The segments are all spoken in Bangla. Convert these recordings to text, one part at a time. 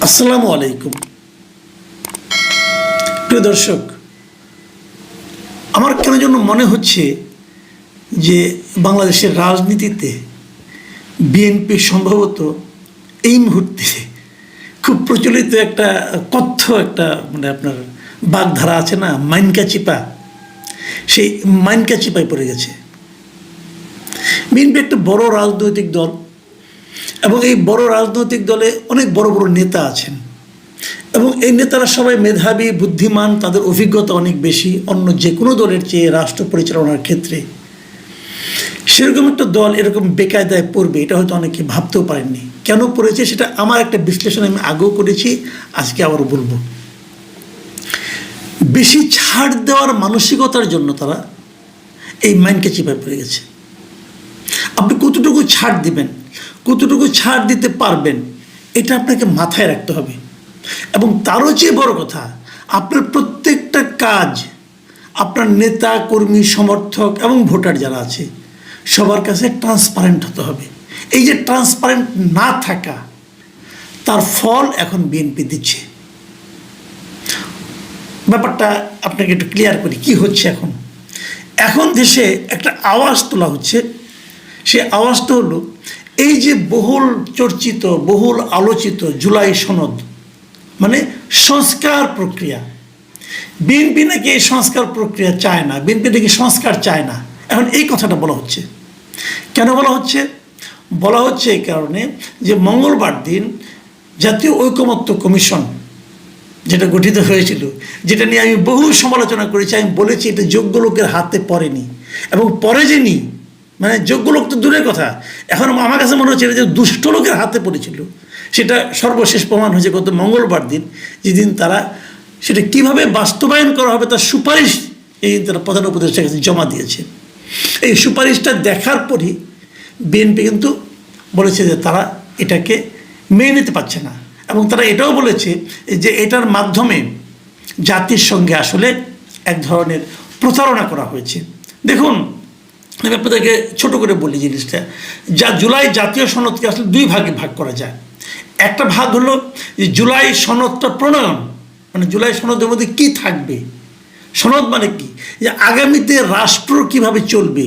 আসসালামু আলাইকুম প্রিয় দর্শক, আমার কেন যেন মনে হচ্ছে যে বাংলাদেশের রাজনীতিতে বিএনপি সম্ভবত এই মুহূর্তে খুব প্রচলিত একটা একটা আপনার বাগধারা আছে না, মাইনকা চিপা, সেই মাইনকা চিপায় পড়ে গেছে। বিএনপি একটা বড় রাজনৈতিক দল এবং এই বড় রাজনৈতিক দলে অনেক বড় বড় নেতা আছেন এবং এই নেতারা সবাই মেধাবী, বুদ্ধিমান, তাদের অভিজ্ঞতা অনেক বেশি অন্য যে কোনো দলের চেয়ে রাষ্ট্র পরিচালনার ক্ষেত্রে। সেরকম একটা দল এরকম বেকায়দায় পড়বে এটা হয়তো অনেকে ভাবতেও পারেননি। কেন পড়েছে সেটা আমার একটা বিশ্লেষণ আমি আগেও করেছি, আজকে আবারও বলবো। বেশি ছাড় দেওয়ার মানসিকতার জন্য তারা এই মাইনকে চিপায় পড়ে গেছে। আপনি কতটুকু ছাড় দিবেন, কতটুকু ছাড় দিতে পারবেন, এটা আপনাকে মাথায় রাখতে হবে। এবং তারও চেয়ে বড় কথা, আপনার প্রত্যেকটা কাজ আপনার নেতা, কর্মী, সমর্থক এবং ভোটার যারা আছে সবার কাছে ট্রান্সপারেন্ট হতে হবে। এই যে ট্রান্সপারেন্ট না থাকা, তার ফল এখন বিএনপি দিচ্ছে। ব্যাপারটা আপনাকে একটু ক্লিয়ার করি কি হচ্ছে। এখন দেশে একটা আওয়াজ তোলা হচ্ছে। সেই আওয়াজটা হলো এই যে বহুল চর্চিত, বহুল আলোচিত জুলাই সনদ, মানে সংস্কার প্রক্রিয়া। বিএনপি নাকি এই সংস্কার প্রক্রিয়া চায় না, বিএনপি নাকি সংস্কার চায় না। এখন এই কথাটা বলা হচ্ছে কেন? বলা হচ্ছে এই কারণে যে মঙ্গলবার দিন জাতীয় ঐকমত্য কমিশন যেটা গঠিত হয়েছিল, যেটা নিয়ে আমি বহু সমালোচনা করেছি। আমি বলেছি এটা যোগ্য লোকের হাতে পড়েনি, এবং পরে যে নি মানে যোগ্য লোক তো দূরের কথা, এখন আমার কাছে মনে হচ্ছে যে দুষ্ট লোকের হাতে পড়েছিল। সেটা সর্বশেষ প্রমাণ হয়েছে গত মঙ্গলবার দিন, যেদিন তারা সেটা কিভাবে বাস্তবায়ন করা হবে তার সুপারিশ এই দিন তারা প্রধান উপদেষ্টার কাছে জমা দিয়েছে। এই সুপারিশটা দেখার পরই বিএনপি কিন্তু বলেছে যে তারা এটাকে মেনে নিতে পারছে না, এবং তারা এটাও বলেছে যে এটার মাধ্যমে জাতির সঙ্গে আসলে এক ধরনের প্রতারণা করা হয়েছে। দেখুন, আমি আপনাদেরকে ছোটো করে বলি জিনিসটা। জুলাই জাতীয় সনদকে আসলে দুই ভাগে ভাগ করা যায়। একটা ভাগ হলো যে জুলাই সনদটা প্রণয়ন, মানে জুলাই সনদের মধ্যে কি থাকবে। সনদ মানে কি, যে আগামীতে রাষ্ট্র কিভাবে চলবে,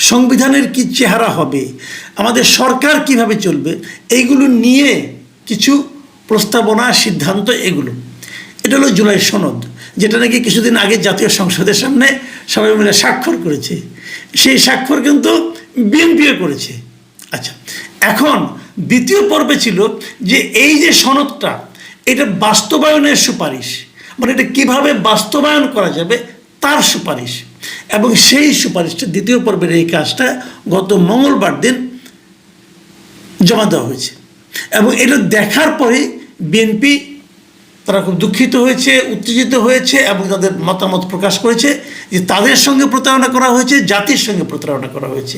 সংবিধানের কি চেহারা হবে, আমাদের সরকার কিভাবে চলবে, এইগুলো নিয়ে কিছু প্রস্তাবনা, সিদ্ধান্ত, এগুলো। এটা হলো জুলাই সনদ, যেটা নাকি কিছুদিন আগে জাতীয় সংসদের সামনে সবাই মিলে স্বাক্ষর করেছে। সেই স্বাক্ষর কিন্তু বিএনপিও করেছে। আচ্ছা, এখন দ্বিতীয় পর্বে ছিল যে এই যে সনদটা, এটা বাস্তবায়নের সুপারিশ, মানে এটা কীভাবে বাস্তবায়ন করা যাবে তার সুপারিশ। এবং সেই সুপারিশটা, দ্বিতীয় পর্বের এই কাজটা গত মঙ্গলবার দিন জমা দেওয়া হয়েছে। এবং এটা দেখার পরে বিএনপি তারা খুব দুঃখিত হয়েছে, উত্তেজিত হয়েছে, এবং তাদের মতামত প্রকাশ করেছে যে তাদের সঙ্গে প্রতারণা করা হয়েছে, জাতির সঙ্গে প্রতারণা করা হয়েছে।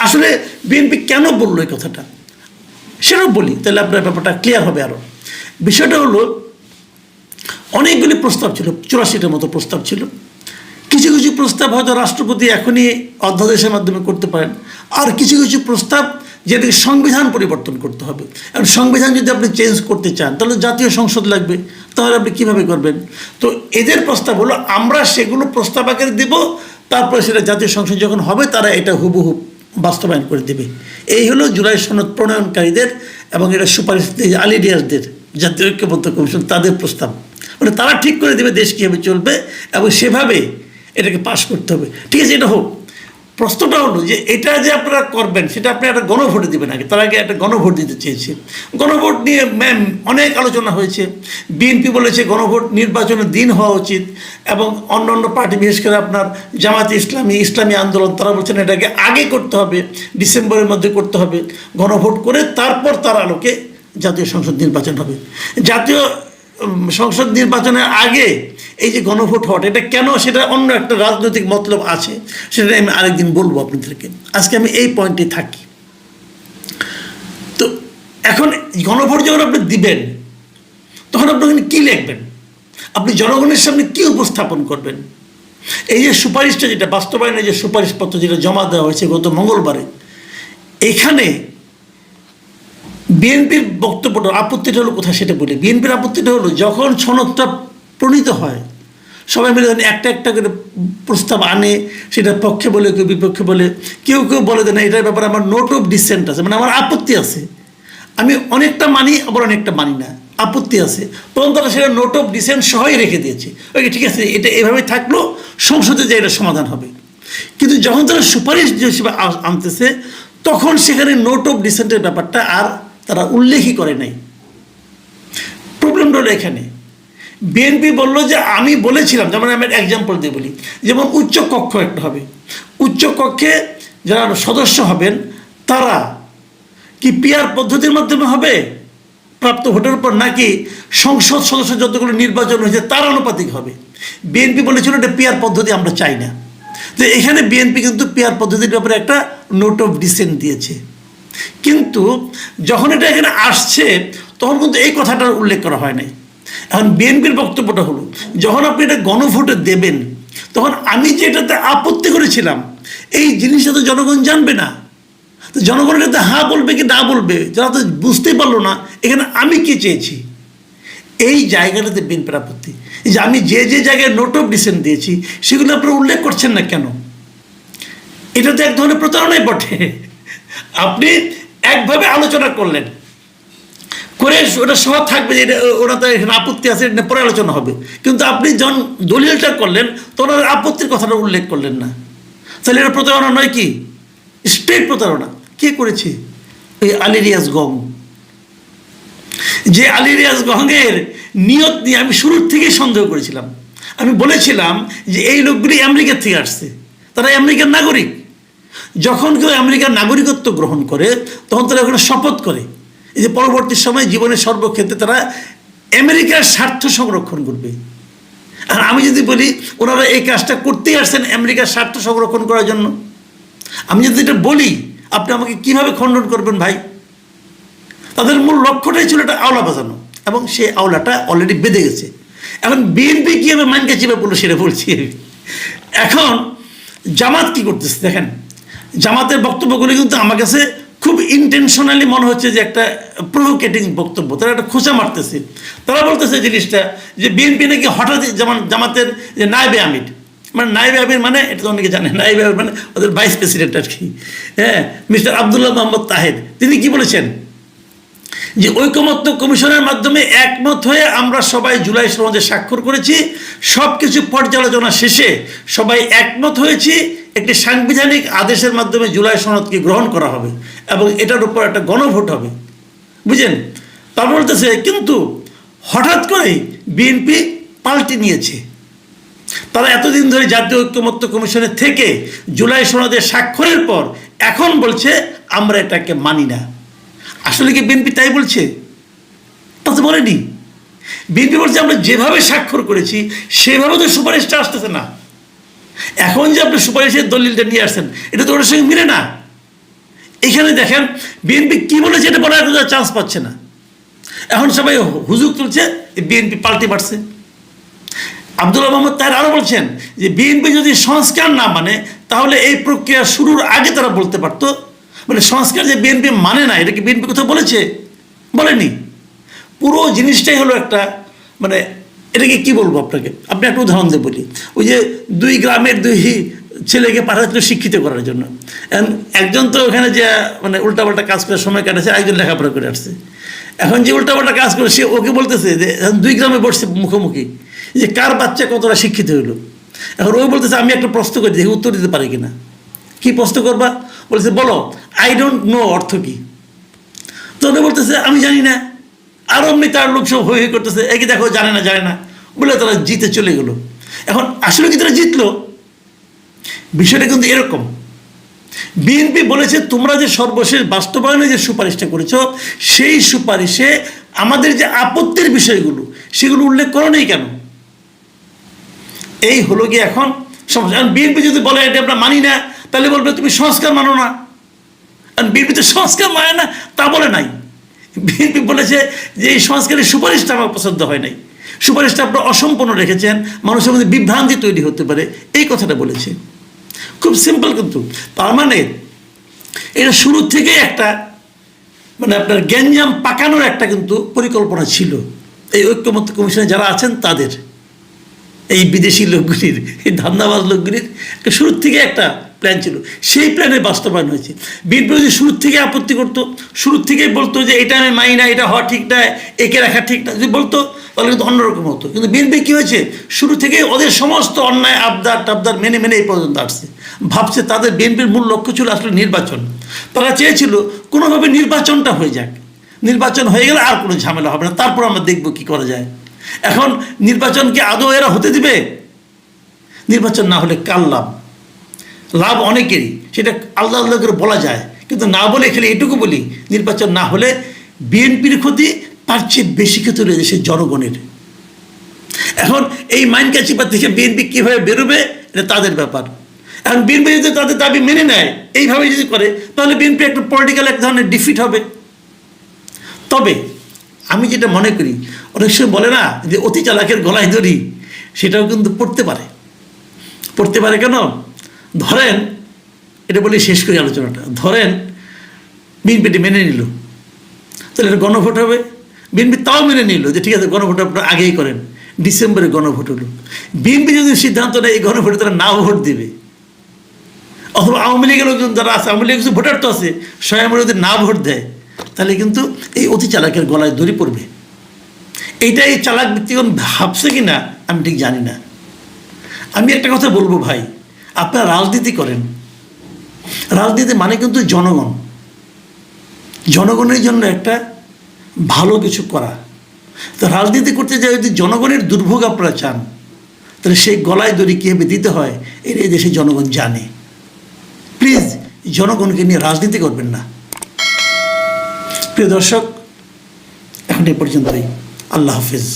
আসলে বিএনপি কেন বললো এই কথাটা সেটাও বলি, তাহলে আপনার ব্যাপারটা ক্লিয়ার হবে আরও। বিষয়টা হলো, অনেকগুলি প্রস্তাব ছিল, 84টার মতো প্রস্তাব ছিল। কিছু কিছু প্রস্তাব হয়তো রাষ্ট্রপতি এখনই অধ্যাদেশের মাধ্যমে করতে পারেন, আর কিছু কিছু প্রস্তাব যেটাকে সংবিধান পরিবর্তন করতে হবে। এবং সংবিধান যদি আপনি চেঞ্জ করতে চান তাহলে জাতীয় সংসদ লাগবে, তাহলে আপনি কীভাবে করবেন? তো এদের প্রস্তাব হলো আমরা সেগুলো প্রস্তাব আকারে দেব, তারপরে সেটা জাতীয় সংসদ যখন হবে তারা এটা হুবহু বাস্তবায়ন করে দেবে। এই হলো জুলাই সনদ প্রণয়নকারীদের এবং এটা সুপারিশ আলিডিয়াসদের, জাতীয় ঐক্যমত্য কমিশন, তাদের প্রস্তাব। মানে তারা ঠিক করে দেবে দেশ কীভাবে চলবে এবং সেভাবে এটাকে পাশ করতে হবে। ঠিক আছে, এটা হোক। প্রশ্নটা হলো যে এটা যে আপনারা করবেন সেটা আপনি একটা গণভোটে দেবেন আগে। তার আগে একটা গণভোট দিতে চেয়েছে। গণভোট নিয়ে অনেক আলোচনা হয়েছে। বিএনপি বলেছে গণভোট নির্বাচনের দিন হওয়া উচিত, এবং অন্য অন্য পার্টি, বিশেষ করে আপনার জামাতে ইসলামী, ইসলামী আন্দোলন, তারা বলছেন এটাকে আগে করতে হবে, ডিসেম্বরের মধ্যে করতে হবে। গণভোট করে তারপর তার আলোকে জাতীয় সংসদ নির্বাচন হবে। জাতীয় সংসদ নির্বাচনের আগে এই যে গণভোট হওয়াটা, এটা কেন, সেটা অন্য একটা রাজনৈতিক মতলব আছে, সেটা আমি আরেকদিন বলবো আপনাদেরকে। আজকে আমি এই পয়েন্টে থাকি। তো এখন গণভোট যখন আপনি দিবেন তখন আপনি ওখানে কী লিখবেন, আপনি জনগণের সামনে কী উপস্থাপন করবেন। এই যে সুপারিশটা, যেটা বাস্তবায়নের যে সুপারিশপত্র যেটা জমা দেওয়া হয়েছে গত মঙ্গলবারে, এখানে বিএনপির বক্তব্যটা আপত্তিটা হলো কোথায় সেটা বলি। বিএনপির আপত্তিটা হলো যখন সনদটা প্রণীত হয় সবাই মিলে একটা একটা করে প্রস্তাব আনে, সেটা পক্ষে বলে কেউ বিপক্ষে বলে, কেউ কেউ বলে যে না এটার ব্যাপারে আমার নোট অফ ডিসেন্ট আছে, মানে আমার আপত্তি আছে, আমি অনেকটা মানি আবার অনেকটা মানি না, আপত্তি আছে, তখন তারা সেটা নোট অফ ডিসেন্ট সহই রেখে দিয়েছে। ওকে ঠিক আছে, এটা এভাবে থাকলো, সংসদে যে এটা সমাধান হবে। কিন্তু যখন তারা সুপারিশ হিসেবে আনতেছে তখন সেখানে নোট অফ ডিসেন্টের ব্যাপারটা আর তারা উল্লেখই করে নাই। প্রবলেমটা হলো এখানে। বিএনপি বললো যে আমি বলেছিলাম, যেমন আমি এক্সাম্পল দিয়ে বলি, যেমন উচ্চ কক্ষ একটা হবে, উচ্চ কক্ষে যারা সদস্য হবেন তারা কি পিআর পদ্ধতির মাধ্যমে হবে প্রাপ্ত ভোটের উপর, নাকি সংসদ সদস্য যতগুলো নির্বাচন হয়েছে তার আনুপাতিক হবে? বিএনপি বলেছিল এটা পিআর পদ্ধতি আমরা চাই না। তো এখানে বিএনপি কিন্তু পিআর পদ্ধতির ব্যাপারে একটা নোট অফ ডিসেন্ট দিয়েছে, কিন্তু যখন এটা এখানে আসছে তখন কিন্তু এই কথাটার উল্লেখ করা হয় নাই। এখন বিএনপির বক্তব্যটা হলো যখন আপনি এটা গণভোটে দেবেন তখন আমি যে এটাতে আপত্তি করেছিলাম এই জিনিসটা তো জনগণ জানবে না, তো জনগণ এটাতে হ্যাঁ বলবে কি না বলবে, যারা তো বুঝতেই পারলো না এখানে আমি কি চেয়েছি। এই জায়গাটাতে বিএনপির আপত্তি, যে আমি যে যে জায়গায় নোট অফ ডিসেন্ট দিয়েছি সেগুলো আপনারা উল্লেখ করছেন না কেন? এটা তো এক ধরনের প্রতারণাই বটে। আপনি একভাবে আলোচনা করলেন, করে ওটা সব থাকবে যে ওরা তো এখানে আপত্তি আছে, এটা পরে আলোচনা হবে, কিন্তু আপনি যখন দলিলটা করলেন তখন আপত্তির কথাটা উল্লেখ করলেন না। তাহলে এটা প্রতারণা নয় কি? স্ট্রেট প্রতারণা। কে করেছে? এই আলী রিয়াজ গং। যে আলী রিয়াজ গঙ্গের নিয়ত নিয়ে আমি শুরুর থেকেই সন্দেহ করেছিলাম। আমি বলেছিলাম যে এই লোকগুলি আমেরিকার থেকে আসছে, তারা আমেরিকার নাগরিক। যখন কেউ আমেরিকার নাগরিকত্ব গ্রহণ করে তখন তারা ওখানে শপথ করে এই যে পরবর্তী সময়ে জীবনের সর্বক্ষেত্রে তারা আমেরিকার স্বার্থ সংরক্ষণ করবে। আর আমি যদি বলি ওনারা এই কাজটা করতেই আসছেন আমেরিকার স্বার্থ সংরক্ষণ করার জন্য, আমি যদি এটা বলি আপনি আমাকে কিভাবে খণ্ডন করবেন ভাই? তাদের মূল লক্ষ্যটাই ছিল এটা আওলা বাজানো, এবং সেই আওলাটা অলরেডি বেঁধে গেছে। এখন বিএনপি কীভাবে মাইনকে চিপে পড়লো সেটা বলছি। এখন জামাত কি করতেছে দেখেন, জামাতের বক্তব্যগুলি কিন্তু আমার কাছে খুব ইন্টেনশনালি মনে হচ্ছে যে একটা প্রভোকেটিং বক্তব্য, তারা একটা খোঁচা মারতেছে। তারা বলতেছে জিনিসটা যে বিএনপি নাকি হঠাৎ, যেমন জামাতের যে নায়েবে আমির, মানে নায়েবে আমির মানে এটা তো অনেকে জানে, নায়েবে আমির মানে ওদের ভাইস প্রেসিডেন্ট আর কি, হ্যাঁ, মিস্টার আবদুল্লাহ মোহাম্মদ তাহের, তিনি কি বলেছেন যে ঐকমত্য কমিশনের মাধ্যমে একমত হয়ে আমরা সবাই জুলাই সনদে স্বাক্ষর করেছি, সব কিছু পর্যালোচনা শেষে সবাই একমত হয়েছি একটি সাংবিধানিক আদেশের মাধ্যমে জুলাই সনদকে গ্রহণ করা হবে এবং এটার উপর একটা গণভোট হবে। বুঝলেন? তা বলতেছে কিন্তু হঠাৎ করেই বিএনপি পাল্টে নিয়েছে। তারা এতদিন ধরে জাতীয় ঐকমত্য কমিশনের থেকে জুলাই সনদে স্বাক্ষরের পর এখন বলছে আমরা এটাকে মানি না। আসলে কি বিএনপি তাই বলছে? তা তো বলেনি। বিএনপি বলছে আমরা যেভাবে স্বাক্ষর করেছি সেভাবে তো সুপারিশটা আসতেছে না। এখন যে আপনি সুপারিশের দলিলটা নিয়ে আসছেন এটা তো ওটার সঙ্গে মিলে না। এখানে দেখেন বিএনপি কি বলেছে এটা বলার একটা চান্স পাচ্ছে না। এখন সবাই হুজুক তুলছে বিএনপি পাল্টে পারছে। আবদুল্লাহ মোহাম্মদ তাহের আরও বলছেন যে বিএনপি যদি সংস্কার না মানে তাহলে এই প্রক্রিয়া শুরুর আগে তারা বলতে পারতো। মানে সংস্কার যে বিএনপি মানে না এটা কি বিএনপি কোথাও বলেছে? বলেনি। পুরো জিনিসটাই হলো একটা মানে এটাকে কি বলবো আপনাকে, আপনি একটা উদাহরণ দিয়ে বলি। ওই যে দুই গ্রামের দুই ছেলেকে পাঠাচ্ছিল শিক্ষিত করার জন্য, একজন তো ওখানে যে মানে উল্টাপাল্টা কাজ করে সময় কাটাচ্ছে, একজন লেখাপড়া করে আসছে। এখন যে উল্টাপাল্টা কাজ করে সে ওকে বলতেছে যে দুই গ্রামে বসছে মুখোমুখি যে কার বাচ্চা কতটা শিক্ষিত হইলো। এখন ওই বলতেছে আমি একটা প্রশ্ন করি দেখি উত্তর দিতে পারি কিনা। কি প্রশ্ন করবা? বলছে বলো আই ডোন্ট নো অর্থ কি। তো বলতেছে আমি জানি না। আর অমনি তার লোক সব হয়ে করতেছে একই দেখো জানে না বলে তারা জিতে চলে গেল। এখন আসলে কি তারা জিতলো? বিষয়টা কিন্তু এরকম, বিএনপি বলেছে তোমরা যে সর্বশেষ বাস্তবায়নে যে সুপারিশটা করেছ সেই সুপারিশে আমাদের যে আপত্তির বিষয়গুলো সেগুলো উল্লেখ করো নেই কেন? এই হলো গিয়ে এখন সমস্যা। এখন বিএনপি যদি বলে এটা আমরা মানি না তাহলে বলবে তুমি সংস্কার মানো না। আর বিএনপি তো সংস্কার মানে না তা বলে নাই। বিএনপি বলেছে যে এই সংস্কারের সুপারিশটা আমার পছন্দ হয় নাই, সুপারিশটা আপনারা অসম্পূর্ণ রেখেছেন, মানুষের মধ্যে বিভ্রান্তি তৈরি হতে পারে, এই কথাটা বলেছে। খুব সিম্পল। কিন্তু তার মানে এটা শুরু থেকেই একটা মানে আপনার গ্যাঞ্জাম পাকানোর একটা কিন্তু পরিকল্পনা ছিল এই ঐক্যমত্য কমিশনে যারা আছেন তাদের, এই বিদেশি লোকগুলির, এই ধান্দাবাজ লোকগুলির শুরুর থেকে একটা প্ল্যান ছিল, সেই প্ল্যানে বাস্তবায়ন হয়েছে। বিএনপি যদি শুরুর থেকে আপত্তি করতো, শুরুর থেকেই বলতো যে এটা আমি মানি না, এটা হওয়া ঠিক না, একে রাখা ঠিক না, যদি বলতো তাহলে কিন্তু অন্যরকম হতো। কিন্তু বিএনপি কী হয়েছে, শুরু থেকে ওদের সমস্ত অন্যায় আবদার টাবদার মেনে মেনে এই পর্যন্ত আসছে। ভাবছে তাদের বিএনপির মূল লক্ষ্য ছিল আসলে নির্বাচন, তারা চেয়েছিল কোনোভাবে নির্বাচনটা হয়ে যাক, নির্বাচন হয়ে গেলে আর কোনো ঝামেলা হবে না, তারপর আমরা দেখব কী করা যায়। এখন নির্বাচন কি আদৌ এরা হতে দিবে? নির্বাচন না হলে কার লাভ? লাভ অনেকেরই, সেটা আল্লাহ আল্লাহ করে বলা যায়, কিন্তু না বলে খেলে এটুকু বলি, নির্বাচন না হলে বিএনপির ক্ষতি তার চেয়ে বেশি ক্ষতি হয়ে দেশের জনগণের। এখন এই মাইন্ডকে চিপা থেকে বিএনপি কীভাবে বেরোবে এটা তাদের ব্যাপার। এখন বিএনপি যদি তাদের দাবি মেনে নেয়, এইভাবে যদি করে, তাহলে বিএনপি একটা পলিটিক্যাল এক ধরনের ডিফিট হবে। তবে আমি যেটা মনে করি, অনেক সময় বলে না যে অতি চালাকের গলায় দড়ি, সেটাও কিন্তু পড়তে পারে। পড়তে পারে কেন? ধরেন, এটা বলে শেষ করি আলোচনাটা, ধরেন বিএনপিটি মেনে নিল, তাহলে এটা গণভোট হবে। বিএনপি তাও মেনে নিল যে ঠিক আছে গণভোট আপনারা আগেই করেন, ডিসেম্বরে গণভোট হলো। বিএনপি যদি সিদ্ধান্ত নেয় এই গণভোটে তারা নাও ভোট দেবে, অথবা আওয়ামী লীগের লোকজন যারা আছে, আওয়ামী লীগের কিছু ভোটার তো আছে, স্বয়ং যদি না ভোট দেয়, তাহলে কিন্তু এই অতি চালাকের গলায় দড়ি পড়বে। এইটা এই চালাক ব্যক্তিগণ ভাবছে কি না আমি ঠিক জানি না। আমি একটা কথা বলবো ভাই, আপনারা রাজনীতি করেন, রাজনীতি মানে কিন্তু জনগণ, জনগণের জন্য একটা ভালো কিছু করা। তো রাজনীতি করতে যাই যদি জনগণের দুর্ভোগ আপনারা চান, তাহলে সেই গলায় দড়ি কীভাবে দিতে হয় এই দেশের জনগণ জানে। প্লিজ জনগণকে নিয়ে রাজনীতি করবেন না। প্রিয় দর্শক, এখন এ পর্যন্তই। আল্লাহ হাফিজ।